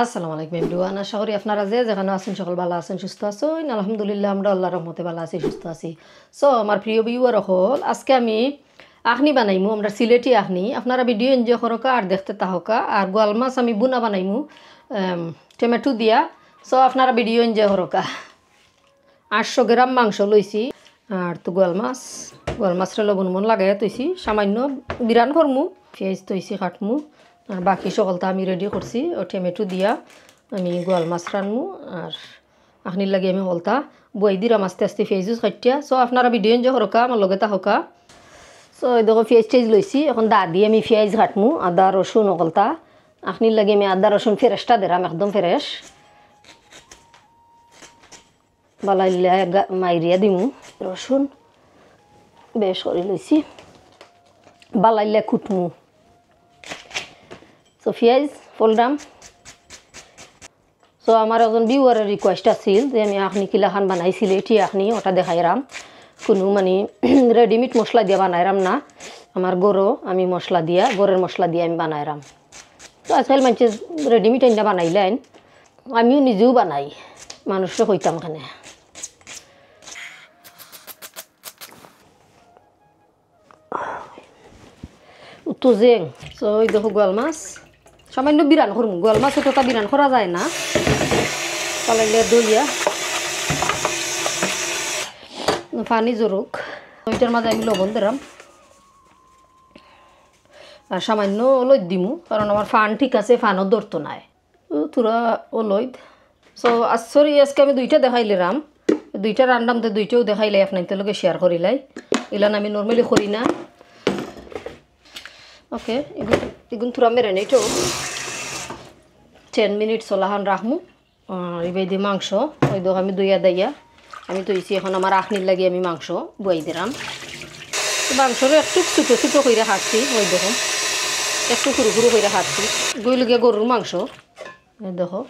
আসসালামু আলাইকুম এভরিওয়ান। আশা করি আপনারা যে যেখানে আছেন সকল ভালো আছেন, সুস্থ আছেন। আলহামদুলিল্লাহ আমরা আল্লাহর রহমতে ভালো আছি, সুস্থ আছি। সো আমার প্রিয় ভিউয়ার হল, আজকে আমি আখনি বানাইমু, আমরা সিলেটি আখনি। আপনারা ভিডিও এনজয় করোকা আর দেখতে তাহকা। আর গোয়াল মাছ আমি বুনা বানাইমু টমেটো দিয়া। সো আপনারা ভিডিও এনজয় করোকা। 800 গ্রাম মাংস লইছি আর তো গোয়াল মাছটা লবণ মন লাগাইয়া তৈছি, সামান্য বিরান করমু, পেঁয়াজ তৈছি কাটমু। আর বাকি সকলটা আমি রেডি করছি। ও টমেটো দিয়া আমি গোয়াল মাছ রানমু আর আখনির লাগে আমি হলতা বই দিলাম আস্তে আস্তে পেঁয়াজ কাটিয়া। সো আপনারা ভিডিও এনজয় করোকা, আমার লগে তাহকা। সো এই দেখো পেঁয়াজ টেজ লইছি, এখন দা দিয়ে আমি পেঁয়াজ কাটমু, আদা রসুন অকলতা। আখনির লাগে আমি আদা রসুন ফ্রেশটা দিলাম, একদম ফ্রেশ। বালাইলে মাইরিয়া দিমু রসুন বেশ করে লইছি, বালাইলে কুটমু। সো পেঁয়াজ ফোলডাম। সো আমার একজন ভিউয়ারের রিকোয়েস্ট আছিল যে আমি আখনি কিলাখান বানাইছিল, এটি আখনি ওটা দেখাইরাম। কোনো মানে রেডিমেড মশলা দিয়ে বানাইরাম না, আমার গরু আমি মশলা দিয়া, গরের মশলা দিয়ে আমি বানাইরাম। তো আজকাল মানুষ রেডিমেড আইনা বানাইলেন, আমিও নিজেও বানাই, মানুষকে কইতাম খানে। তো জেং। সো ওই দেখো গোয়াল মাছ সামান্য বিরান করমু, গোয়াল মাছ তো বিরান করা যায় না, পালাইলে দইয়া পানি জরুক। ওইটার মাঝে আমি লবণ দিলাম আর সামান্য ওলইদ দিমু, কারণ আমার ফান ঠিক আছে, ফানও ধরতো নাই তোরা ওলইদ। সো সরি আজকে আমি দুইটা দেখাইলাম, দুইটা রান্নাম তো দুইটাও দেখাইলাই, আপনাদের লগে শেয়ার করিলাই। এলান আমি নর্মালি করি না। ওকে, এগুন থোড়া মেরিনেটও 10 মিনিট চলাহান রাখমু। আর এবার দিয়ে মাংস ওই দেখো আমি দইয়া দাইয়া আমি তৈছি। এখন আমার আখনির লাগে আমি মাংস বই দিলাম। মাংসরে একটু ছোটো ছোটো করে হাঁটছি, ওই দেখো একটু সরু সরু করে হাঁটছি। গইলগিয়া গরুর মাংস ওই দেখো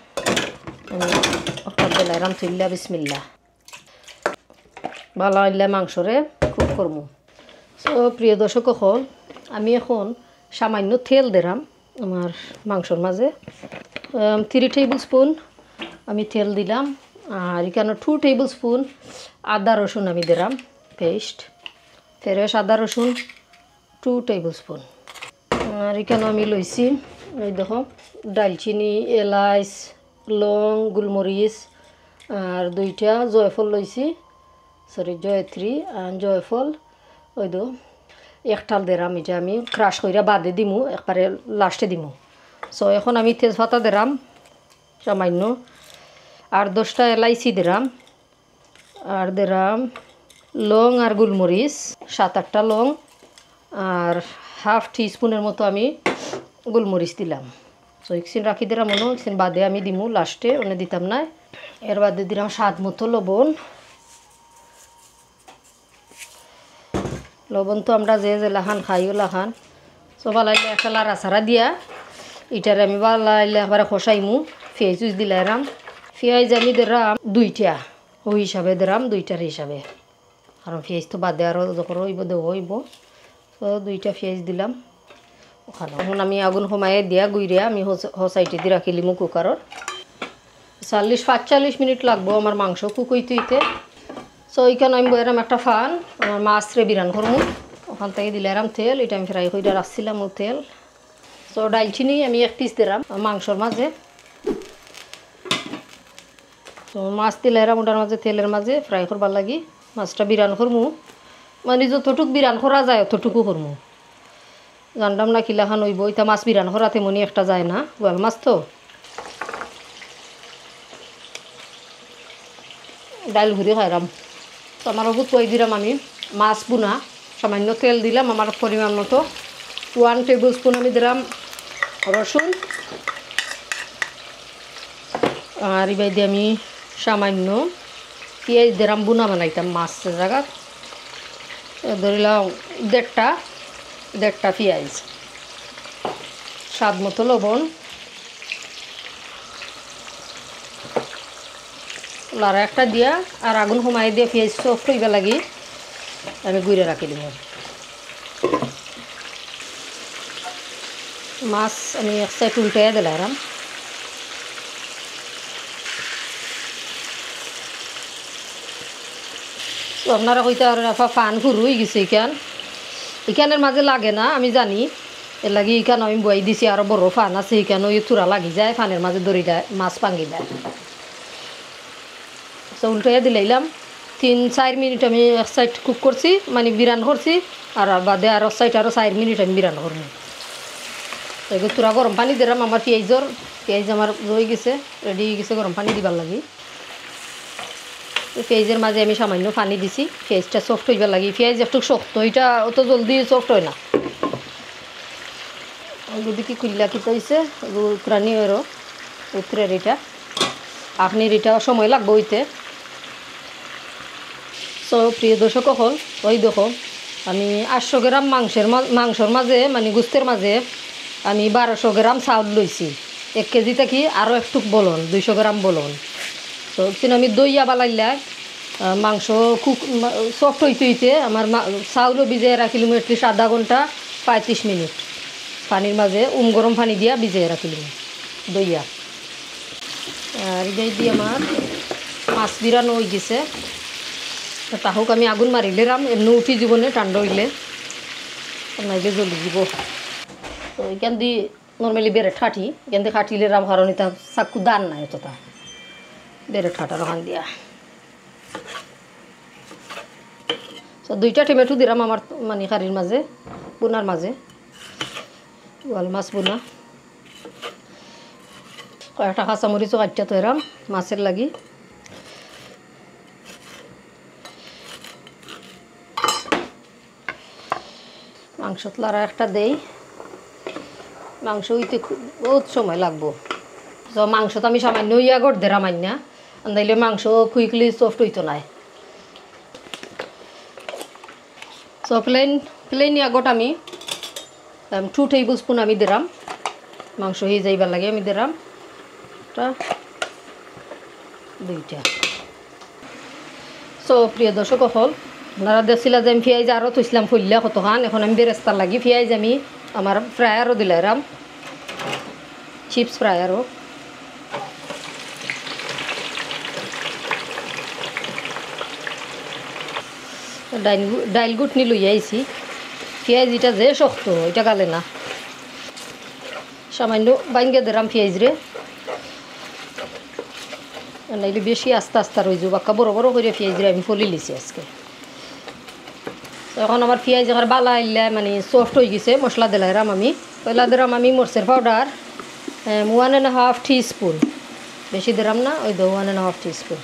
আমি অর্থাৎ বেলাইরাম থইলা বিসমিল্লা ভালো হইলে মাংসরে কুক করমু। তো প্রিয় দর্শক হল, আমি এখন সামান্য তেল দিলাম আমার মাংসর মাঝে। 3 টেবিল স্পুন আমি তেল দিলাম। আর এখানে 2 টেবিল স্পুন আদা রসুন আমি দিলাম পেস্ট, ফ্রেশ আদা রসুন 2 টেবিল স্পুন। আর এখানে আমি লইছি এই দেখো ডালচিনি, এলাচ, লং, গোলমরিচ আর 2টা জয়ফল লইছি, সরি জয়ত্রী আর জয়ফল। ওই দো একটাল দিলাম, এটা আমি ক্রাশ করে বাদে দিমু, একবারে লাস্টে দিমু। সো এখন আমি তেজপাতা দিলাম সামান্য, আর 10টা এলাইচি দিলাম, আর দিলাম লং আর গোলমরিচ 7-8টা লং, আর হাফ টিস্পুনের মতো আমি গোলমরিচ দিলাম। সো একদিন রাখি দিলাম, মনে একদিন বাদে আমি দিমু, লাস্টে ওনে দিতাম না। এর বাদে দিলাম স্বাদ মতো লবণ। লবণ তো আমরা যে লাখান খাইও লাখান। সো বালাইলে একটা লাড়া ছাড়া দিয়া এটার আমি বালাইলে একবারে খসাইমু। পেঁয়াজ দিলাম, পেঁয়াজ আমি দিলাম 2টা, ওই হিসাবে দিলাম 2টার হিসাবে, কারণ পেঁয়াজ তো বাদে আরও যখন হইব দেবো হইব। তো 2টা পেঁয়াজ দিলাম ওখানে। এখন আমি আগুন কমাইয়ে দিয়া গুইরিয়া আমি হসাইটে দিয়ে রাখিলিমু কুকারর। 45 মিনিট লাগবো আমার মাংস কুক হইতে। সো এইখানে আমি বইরাম একটা ফান, আমার মাছরে বিরান করমু, ওখান থেকে দিলাম তেল, এটা আমি ফ্রাই করে রাখছিলাম ও তেল। সো ডালচিনি আমি 1 পিস দিলাম মাংসর মাঝে। তো মাছ দিলাম ওটার মাঝে, তেলের মাঝে ফ্রাই করবার লাগি। মাছটা বিরান করমু, মানে যতটুক বিরান করা যায় অতটুকু করমু। জানলাম না কিলাখান হইব, এটা মাছ বিরান করাতে মনে একটা যায় না, গোয়াল মাছ তো। ডাল ঘুরি খাইরাম। তো আমার ওগুত কই দিলাম আমি মাছ বুনা, সামান্য তেল দিলাম আমার পরিমাণ মতো। 1 টেবিল স্পুন আমি দিলাম রসুন, আর এবার দিয়ে আমি সামান্য পেঁয়াজ দিলাম, বুনা বানাইতাম মাছের জায়গা। ধরিলাম 1.5টা পেঁয়াজ, স্বাদ মতো লবণ, লাড়া একটা দিয়া আর আগুন কমাই দিয়ে পেঁয়াজ সফট হইবা লাগি আমি গুঁড়ে রাখি দিব। মাছ আমি এক সাইড উল্টাইয়া দিলাম, তো আপনারা কইতে আর ফান ফুরু হয়ে গেছে এখানের মাঝে লাগে না আমি জানি এর লাগে এখানে আমি বই দিছি আরও বড় ফান আছে এখানে ওই থুরা লাগি যায় ফানের মাঝে দড়ি দেয় মাছ পাঙ্গি দেয়। তো উল্টাইয়া দিলাইলাম 3-4 মিনিট আমি এক সাইড কুক করছি মানে বিরান করছি আর বাদে আর এক সাইড আরও 4 মিনিট আমি বিরান করবো। তো এগুলো তোরা গরম পানি দিলাম আমার পেঁয়াজ আমার রয়ে গেছে রেডি হয়ে গেছে গরম পানি দিবার লাগি। পেঁয়াজের মাঝে আমি সামান্য পানি দিছি পেঁয়াজটা সফট হইবার লাগি পেঁয়াজ একটু শক্ত এটা অত জলদি সফট হয় না। যদি কি কুল্লা কিতা হয়েছে পুরানি আরও উত্তরের এটা আপনি এটা সময় লাগবে হইতে। সো প্রিয় দর্শক হল ওই দেখো আমি 800 গ্রাম মাংসর মাঝে মানে গুস্তের মাঝে আমি 1200 গ্রাম চাউল লইছি 1 কেজি থাকি আরও একটু বলন 200 গ্রাম বলন। তো আমি দইয়া বালাইলাই মাংস কুক সফট হইতে আমার চাউলও ভিজিয়ে রাখিলাম এটলিস্ট আধা ঘন্টা 35 মিনিট পানির মাঝে গরম পানি দিয়া ভিজিয়ে রাখিলাম দইয়া। আর এই দিয়ে আমার মাছ বিরানো হয়ে গেছে তাহলে আমি আগুন মারিলাম এমনি উঠি জীবনে ঠান্ডা হইলে নাইলে জ্বলি দিব। তো এখান দিয়ে নর্মালি বেড়ে ঠাঠি এখান দিয়ে খাটিলে রাম কারণ এটা চাকু দান নাই অতটা বেড়ে ঠাটার ওখান দিয়া। তো 2টা টমেটো দিলাম আমার মানে কারির মাঝে বোনার মাঝে ওয়াল মাছ বোনা কয়েকটা কাঁচামরিচও কাটিয়া তৈরাম মাছের লাগি। মাংসত লাড়া একটা দেই মাংস হইতে বহুত সময় লাগবো। তো মাংস তো আমি সামান্য ইয়া গড় দেরাম আইনা আন্দাইলে মাংস কুইকলি সফট হইতো নাই। সো প্লেন ইয়াগট আমি 2 টেবিল স্পুন আমি দিলাম মাংস হয়ে যাইবার লাগে আমি দিলাম 2টা। সো প্রিয় দর্শক হল আপনারা দেখছিলা যে আমি পেঁয়াজ আরও থইছিলাম ফুললা কতখান এখন আমি বেরেস্তার লাগি পেঁয়াজ আমি আমার ফ্রায়ারও দিলাম চিপস ফ্রায়ারও। ডাইল গুটনি লইয়া আইছি পেঁয়াজ এটা যে শক্ত এটা গালে না সামান্য বাইঙ্গে দিলাম পেঁয়াজ রে নাইলে বেশি আস্তে আস্তে রয়ে যাবো বাক্কা বড় বড় করে পেঁয়াজ রে আমি ফলি লিছি আজকে। এখন আমার পেঁয়াজ আমার বালা আইলা মানে সফট হয়ে গেছে মশলা দিলাম আমি পয়লা দিলাম আমি মরচের পাউডার 1.5 টিস্পুন বেশি দিলাম না ওই 1.5 টিস্পুন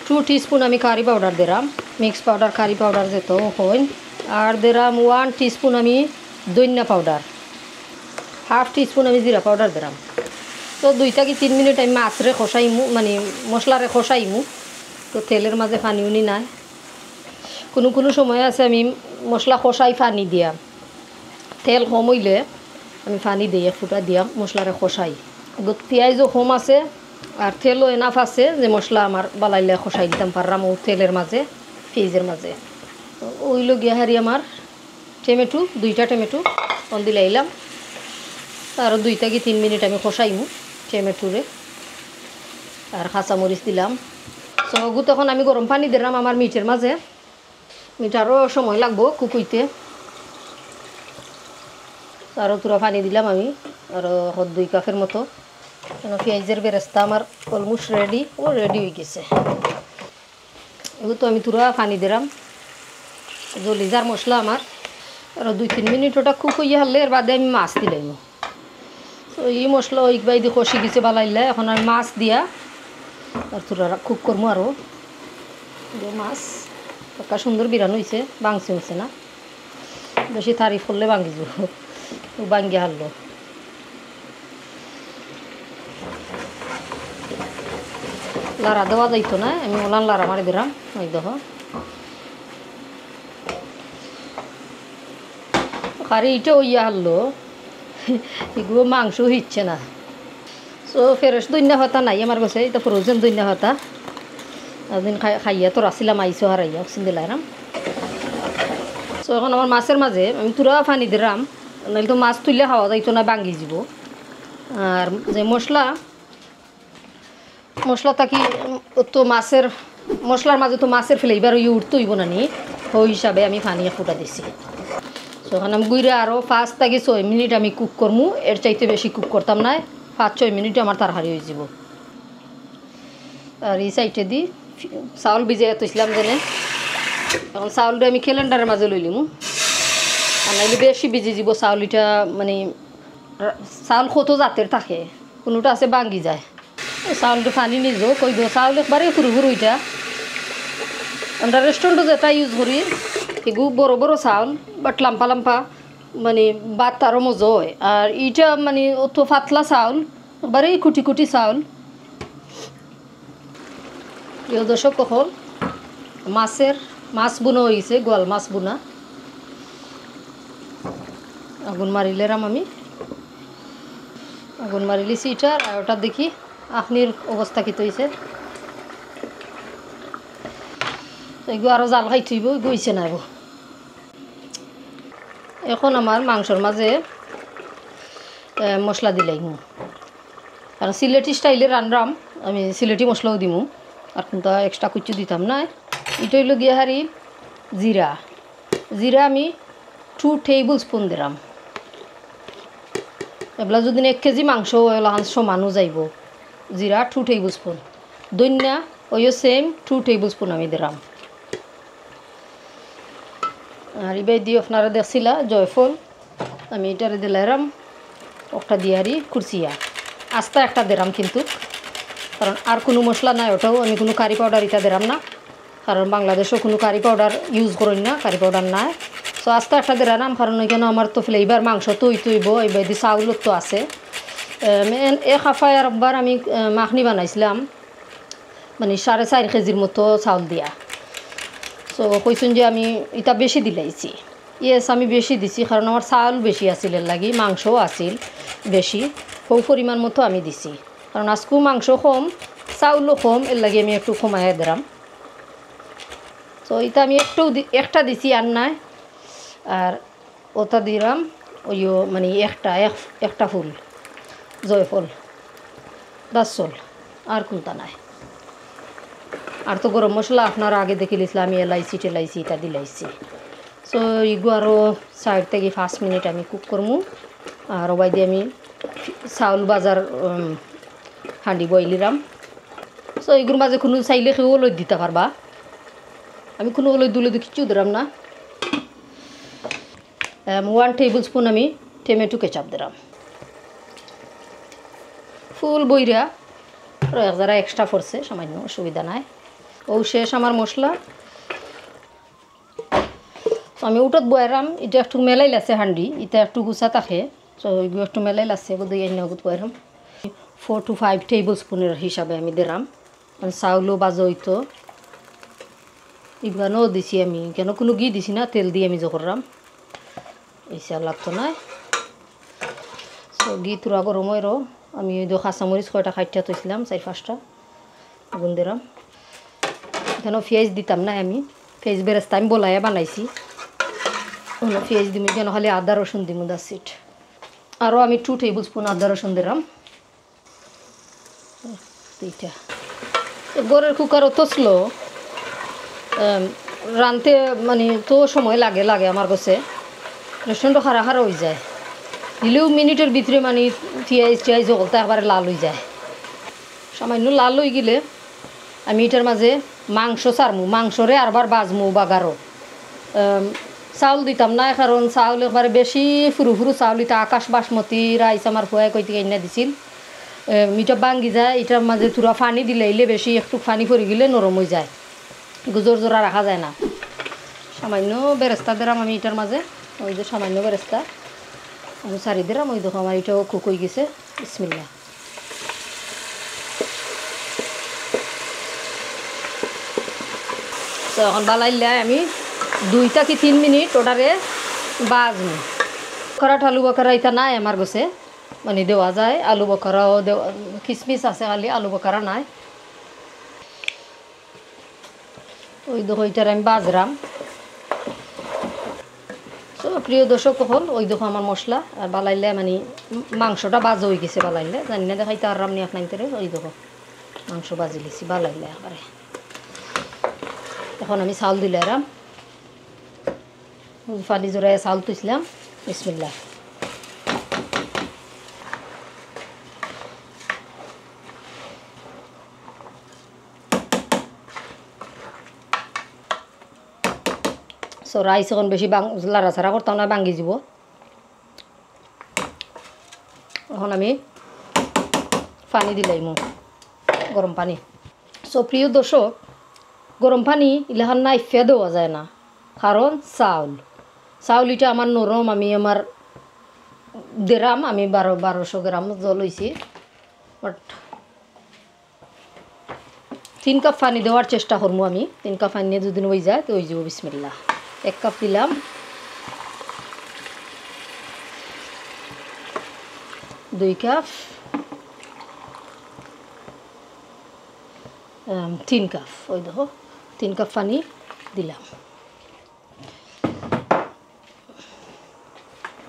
2 টিস্পুন আমি কারি পাউডার দিলাম মিক্স পাউডার কারি পাউডার যেত হইন আর দিলাম 1 টিস্পুন আমি দইনা পাউডার 1/2 টিস্পুন আমি জিরা পাউডার দিলাম। তো 2 থেকে 3 মিনিট আমি মাছরে খসাইমু মানে মশলারে খসাইমু তো তেলের মাঝে পানি উনি নাই কোনো সময় আছে আমি মশলা খসাই পানি দিয়া তেল কম হইলে আমি পানি দিই 1 ফুটা দিয়া মশলারে খসাই পেঁয়াজও কম আছে আর তেলও এনাফ আছে যে মশলা আমার বালাইলে খসাই দিতাম পারলাম ও তেলের মাঝে পেঁয়াজের মাঝে। ওইলো গিয়া হারি আমার টমেটো 2টা টমেটো কন দিলে আইলাম আরও 2 থেকে 3 মিনিট আমি খসাইমু টমেটোরে আর কাঁচামরিচ দিলাম। সবু তখন আমি গরম পানি দিলাম আমার মিটের মাঝে মিট আরও সময় লাগবো কুকুইতে আরও তুরা পানি দিলাম আমি আরও 2 কাপের মতো কেন পেঁয়াজের বেরেস্তা আমার অলমোস্ট রেডি হয়ে গেছে। এগুলো তো আমি তুরা পানি দিলাম জলিজার মশলা আমার আরও 2-3 মিনিট ওটা কুক হইয়া হলে এর বাদে আমি মাছ দিলাম। তো এই মশলা ওই বাইদি কষি গেছে বালাইলে এখন আমি মাছ দিয়া আর তুরা কুক করবো আরও মাছ একটা সুন্দর বিরান হয়েছে বাংসি হয়েছে না বেশি তারিফ করলে ভাঙ্গি যাব ভাঙ্গি হারলো। লাড়া দেওয়া যাইতো না আমি ওলান লাড়া মারি দিলাম ওই দেখো খারি ইটা ওইয়া হারলো এগুলো মাংস হিচ্ছে না। সো ফ্রেশ দইনা হতা নাই আমার কাছে এটা ফ্রোজেন দইনা হতা একদিন খাইয়া তো রাসিলাম আইসো হারাইয়া অক্সিন দিলাম। সো এখন আমার মাছের মাঝে আমি তুরা পানি দিলাম নাহলে তো মাছ তুললে খাওয়া যাইতো না ভাঙ্গি যাব। আর যে মশলা থাকি তো মাছের মশলার মাঝে তো মাছের ফ্লেভার ওই উঠতেইব না নি, ওই হিসাবে আমি পানি ফুটা দিছি। তো ওখানে আমি গুইরা আরও 5 থেকে 6 মিনিট আমি কুক করবো, এর চাইতে বেশি কুক করতাম না, 5-6 মিনিটে আমার তাড়াতাড়ি হয়ে যাব। আর এই সাইডে দিই চাউল ভিজে তুইছিলাম জেনে, এখন চাউলটা আমি ক্যালেন্ডারের মাঝে লই লিমু, আর নাইলে বেশি ভিজে যাব চাউল। এটা মানে চাউল কত জাতের থাকে, কোনোটা আছে ভাঙ্গি যায়। চাউলটা পানি নিজেও কই দিও, চাউল একবারে সরু সরু। এটা আমরা রেস্টুরেন্টে যেটা ইউজ করি এগুলো বড় বড় চাউল, বাট লাম্পা লাম্পা, মানে বাত আরও মজা হয়। আর এইটা মানে অত পাতলা চাউল, একবারে কুটি কুটি চাউল। প্রিয় দর্শক কখন মাছ বুনা হয়ে গেছে, গোয়াল মাছ বুনা। আগুন মারিলে আমি আগুন মারি লিছি এটার। আর ওটা দেখি আপনির অবস্থা কী হয়েছে। এগুলো আরও জাল খাই থইব, গইছে না। এখন আমার মাংসর মাঝে মশলা দিলাই, কারণ সিলেটি স্টাইলে রান্নাম, আমি সিলেটি মশলাও দিমু, আর কিন্তু এক্সট্রা কিছু দিতাম না। এটা হইল গিয়ে হারি জিরা। জিরা আমি 2 টেবিল স্পুন দিলাম। এগুলা যদি 1 কেজি মাংস এগুলো সমানও যাইব। জিরা 2 টেবিল স্পুন, দইনা ওইও সেম 2 টেবিল স্পুন আমি দিলাম। আর এবার দিয়ে আপনারা দেখছিলা জয়ফল, আমি এটারে দিলাম একটা দিয়ারি কুরসিয়া, আস্তা একটা দিলাম কিন্তু, কারণ আর কোনো মশলা নাই। ওটাও আমি কোনো কারি পাউডার এটা দিলাম না, কারণ বাংলাদেশেও কোনো কারি পাউডার ইউজ করেন না, কারি পাউডার নাই। সো আস্তে একটা দিলাম, কারণ ওইখানে আমার তো ফ্লেভার মাংস তৈব, এবার দিয়ে চাউলও তো আছে। এক হাফায় আর একবার আমি মাখনি বানাইছিলাম, মানে 4.5 কেজির মতো চাউল দিয়া। সো কইসুন যে আমি এটা বেশি দিলাইছি। ইয়েস, আমি বেশি দিছি, কারণ আমার চাউল বেশি আছিল, এর লাগি মাংসও আছিল বেশি, ওই পরিমাণ মতো আমি দিছি। কারণ আজকেও মাংস কম, চাউলও কম, এর লাগে আমি একটু কমাইয়া দিলাম। তো এটা আমি একটা দিছি আর নাই। আর ওটা দিলাম ওইও মানে একটা ফুল জয়ফল, দাসল, আর কোনটা নাই। আর তো গরম মশলা আপনারা আগে দেখে লিখলাম, আমি এলাইচি টেলাইচি এটা দিলাইছি। সো এগুলো আরও 4 থেকে 5 মিনিট আমি কুক করবো। আর ওবাই দিয়ে আমি চাউল বাজার হাঁডি বইলিলাম। সো এগুলোর মাঝে কোনো চাইলে কেউ ওলই দিতে পারবা, আমি কোনো ওলই দুলে কিছু দিলাম না। 1 টেবিল স্পুন আমি টমেটো কেচাপ দিলাম, ফুল বইরা, আর এক যারা এক্সট্রা পড়ছে সামান্য, অসুবিধা নাই। ও শেষ আমার মশলা। তো আমি উঠত বয়ারাম, এটা একটু মেলাই লাগছে হান্ডি, এটা একটু গুছা থাকে, তো এগুলো একটু মেলাই লাগছে, বোধহয় এনে উঠত বয়ারাম। 4 to 5 টেবিল স্পুনের হিসাবে আমি দিলাম, কারণ চাউলও বাজো হইতো। এগুলো দিছি আমি, কেন কোনো ঘি দিছি না, তেল দিয়ে আমি করলাম, এসে আর লাগতো না। তো ঘি তুরা গরম হইরো, আমি ওই কাঁচামরিচ কয়টা খাইটা তৈছিলাম, 4-5টা আগুন দিলাম। এখানেও পেঁয়াজ দিতাম না, আমি পেঁয়াজ বেরেস্তা আমি বলাইয়া বানাইছি, পেঁয়াজ দিমি কেন, খালি আদা রসুন দিমু, দ্যাটস ইট। আরও আমি 2 টেবিল স্পুন আদা রসুন দিলাম। এইটা গড়ের কুকার তো স্লো রানতে, মানে তো সময় লাগে আমার কাছে, রেস্টুরেন্টও খারা হয়ে যায়, দিলেও মিনিটের ভিতরে মানে পেঁয়াজ জলটা একবারে লাল হয়ে যায়। সামান্য লাল হয়ে গেলে আমি এটার মাঝে মাংস ছাড়মু, মাংসরে আরবার বাজমু বাগারও। চাউল দিতাম না, কারণ চাউল একবারে বেশি ফুরু ফুরু চাউল, এটা আকাশ বাসমতি রাইস আমার ফুয়াই কই থেকে এনে দিছিল, এটা ভাঙ্গি যায়। এটার মাঝে তুরা পানি দিলে বেশি একটু পানি পড়ে গেলে নরম হয়ে যায়, জোর জোড়া রাখা যায় না। সামান্য বেরেস্তা দিলাম আমি এটার মাঝে, ওই যে সামান্য বেরেস্তা আমি সারি দিলাম। ওই দেখো আমার এটাও কুক হয়ে গেছে, বিসমিল্লাহ। তো এখন বালাইলে আমি 2 থেকে 3 মিনিট ওটারে বাজমু। করাট আলু বকরা এটা নাই আমার কাছে, মানে দেওয়া যায় আলু বকরাও দেওয়া, কিসমিস আছে খালি, আলু বকরা নাই। ওই দেখো এটার আমি বাজরাম। তো প্রিয় দর্শক হল, ওই দেখো আমার মশলা আর বালাইলে মানে মাংসটা বাজ হয়ে গেছে, বালাইলে জানি না দেখাইতে আর রামনি আপনার, ওই দেখো মাংস বাজি লিছি বালাইলে একবারে। এখন আমি চাউল দিলাম, পানি জোড়ায় চাউল তুইছিলাম। বিসমিল্লাহ। সো রাইস এখন বেশি লাড়াচাড়া করতাম না, ভাঙ্গি যাব। এখন আমি পানি দিলাইমু, গরম পানি। সো প্রিয় দর্শক, গরম পানি ইলাহান না ইফিয়া দেওয়া যায় না, কারণ চাউল এটা আমার নরম। আমি আমার দেরাম, আমি 1200 গ্রাম জল হয়েছি, বাট 3 কাপ পানি দেওয়ার চেষ্টা করবো আমি। 3 কাপ পানি নিয়ে যদি হয়ে যায় তো হয়ে যাব। বিসমিল্লাহ। 1 কাপ দিলাম, 2 কাপ, 3 কাপ। ওই দেখো 3 কাপ পানি দিলাম,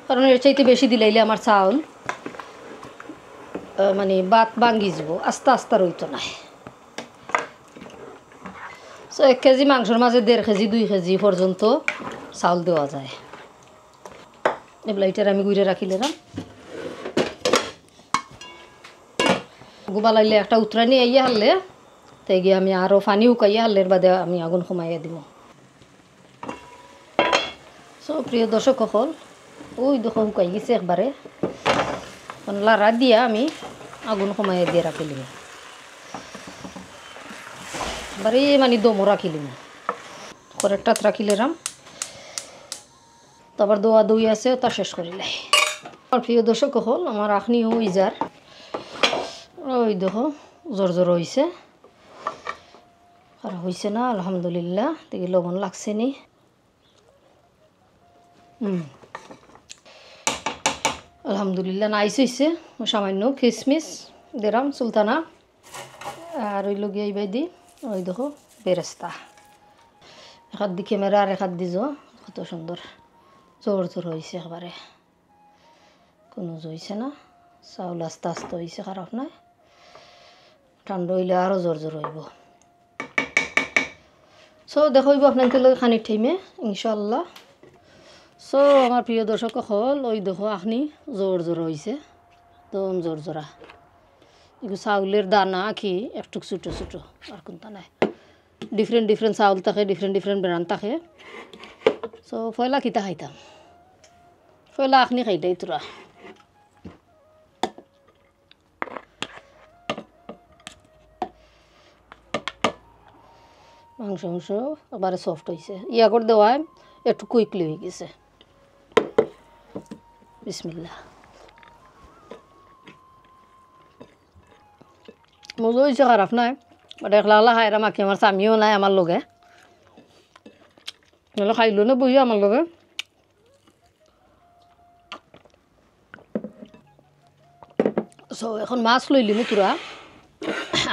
কারণ এর চাইতে বেশি দিলাইলে আমার চাউল মানে বাত ভাঙ্গি যাব, আস্তে আস্তে রইতো না। সো 1 কেজি মাংসের মাঝে 1.5 কেজি 2 কেজি পর্যন্ত চাউল দেওয়া যায়। এগুলো এটার আমি গুঁড়ে রাখিলাম। গোবালাইলে একটা উতরানি আইয়া হারলে তাই গিয়ে আমি আরও পানি উকাইয়া হারলের বাদে আমি আগুন কমাইয়া দিব। সো প্রিয় দর্শক সকল, ওই দেখো শুকাই গেছে একবারে। লাড়া দিয়া আমি আগুন কমাইয়া দিয়ে রাখিলাম, এবারে মানে দমও রাখিলাম, করেকটাত রাখিলাম। তারপর দোয়া দই আছে তা শেষ করিলাই। আমার প্রিয় দর্শক সকল, আমার আখনি ওই যার ওই দেখো জোর হয়েছে, আর হয়েছে না আলহামদুলিল্লাহ। দেখি লবণ লাগছে নি। আলহামদুলিল্লাহ নাইস হয়েছে। সামান্য কিশমিশ দিলাম, সুলতানা, আর ওই লগিয়ে এইবাই দি ওই দেখো বেরেস্তা। এক হাত দি ক্যামেরা আর এক হাত দিছ, কত সুন্দর জোর হয়েছে একবারে, কোনো জইছে না। চাউল আস্তে আস্তে হয়েছে, খারাপ নাই। ঠান্ডা হইলে আরও জোর হইব। সো দেখইব আপনাদের লগে খানির টাইমে ইনশাল্লাহ। সো আমার প্রিয় দর্শক হল, ওই দেখো আখনি জোর হয়েছে, একদম জোরা। এগুলো চাউলের দানা কি একটু ছোটো ছোটো, আর কোনটা নাই। ডিফারেন্ট চাউল থাকে, ডিফারেন্ট ব্র্যান্ড থাকে। সো পয়লা কিতা খাইতাম, পয়লা আখনি খাইতাই তোরা। মাংস একবারে সফট হয়েছে, ইয়া করে দেওয়ায় একটু কুইকলি হয়ে গেছে। বিসমিল্লাহ। মজা হয়েছে, খারাপ নাই। বাট একলা খাইরা মাখি, আমার স্বামীও নাই আমার লগে, নাহলে খাইলো না বইও আমার লগে। সো এখন মাছ লইলিমু তোরা,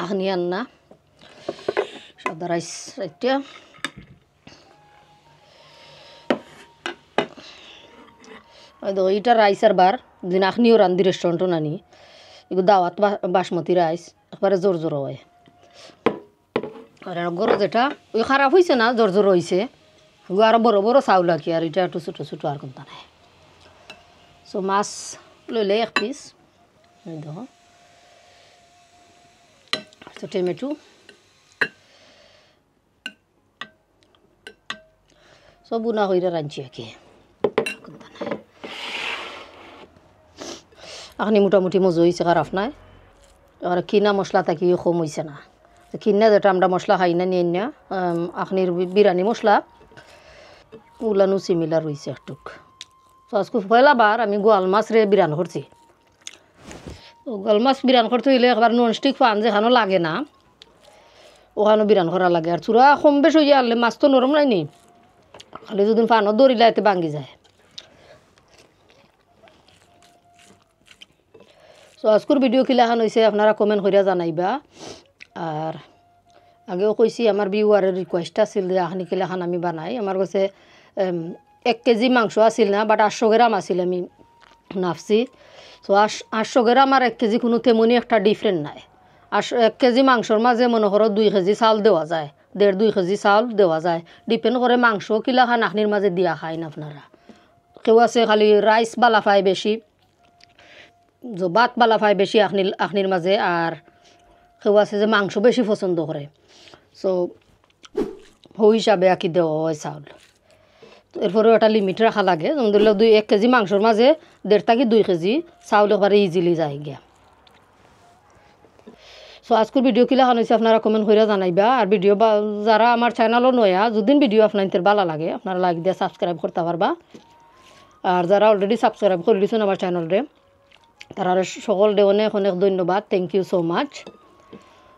আখনি আন্না সাদা রাইস এতিয়া। দেখো এটা রাইস আর বার দিন আখনিও রান্ধি রেস্টুরেন্টও নানি, এগুলো দাওয়াত বাসমতি রাইস একবারে জোর হয়। আর গরু যেটা ওই খারাপ হয়েছে না, জোর হয়েছে, আরও বড় চাউল আঁকি, আর এটা একটু ছোটো আর কোনটা নাই। সো মাছ লইলে 1 পিস, দেখো টমেটো, সব বুনা করে রাঁধছি আঁকি, কোনটা নাই। আখনি মোটামুটি মজা হয়েছে, খারাপ নাই। আর কিনা মশলা থাকি কম হয়েছে না। কিনা যেটা আমরা মশলা খাই না নিয়ে না, আখনির বিরিয়ানি মশলা ওগুলানো সিমিলার হয়েছে একটুক। তো আজকে পয়লাবার আমি গোয়াল মাছ রে বিরান করছি। গোয়াল মাছ বিরান করতে হইলে একবার ননস্টিক পান যেখানো লাগে না, ওখানেও বিরান করা লাগে। আর চূড়া কম বেশ হইয়া আনলে মাছ তো নরম নাই নি, খালি যদি পানও দৌড়িলে এতে ভাঙ্গি যায়। তো আজকের ভিডিও কিলাখান হয়েছে আপনারা কমেন্ট করিয়া জানাইবা। আর আগেও কইছি আমার ভিউয়ারের রিকোয়েস্ট আছিল যে আখনি কিলাখান আমি বানাই। আমার কাছে 1 কেজি মাংস আছিল না, বাট 800 গ্রাম আছিল, আমি নাপছি। তো 800 গ্রাম আর 1 কেজি কোনো তেমনি একটা ডিফারেন্ট নাই। 1 কেজি মাংসর মাঝে মনে করো 2 কেজি চাউল দেওয়া যায়, 1.5-2 কেজি চাউল দেওয়া যায়। ডিপেন্ড করে মাংস কিলা খান আখনির মাঝে দিয়া খাইন আপনারা। কেউ আছে খালি রাইস বালা পায় বেশি, ভাত বালা পায় বেশি আখনির মাঝে, আর কেউ আছে যে মাংস বেশি পছন্দ করে। সো ওই হিসাবে আর কি দেওয়া হয় চাউল। এরপরেও একটা লিমিট রাখা লাগে, যেমন ধরলে 1 কেজি মাংসর মাঝে 1.5-2 কেজি চাউল একবারে ইজিলি যায় গিয়া। সো আজকের ভিডিও কিলা খান হয়েছে আপনারা কমেন্ট করে জানাইবা। আর ভিডিও যারা আমার চ্যানেলও নয়া, যদি ভিডিও আপনাদের ভালো লাগে আপনারা লাইক দিয়ে সাবস্ক্রাইব করতে পারবা। আর যারা অলরেডি সাবস্ক্রাইব করে দিয়েছেন আমার চ্যানেলরে, তারা সকল ডে অনেক অনেক ধন্যবাদ, thank you so much.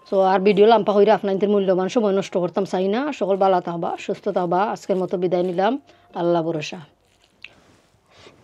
So আর ভিডিও লাম্পা হইলে আপনাদের মূল্যবান সময় নষ্ট করতাম চাই না। সকল ভালো থাকবা, সুস্থ থাকবা। আজকের মতো বিদায় নিলাম, আল্লাহ ভরসা।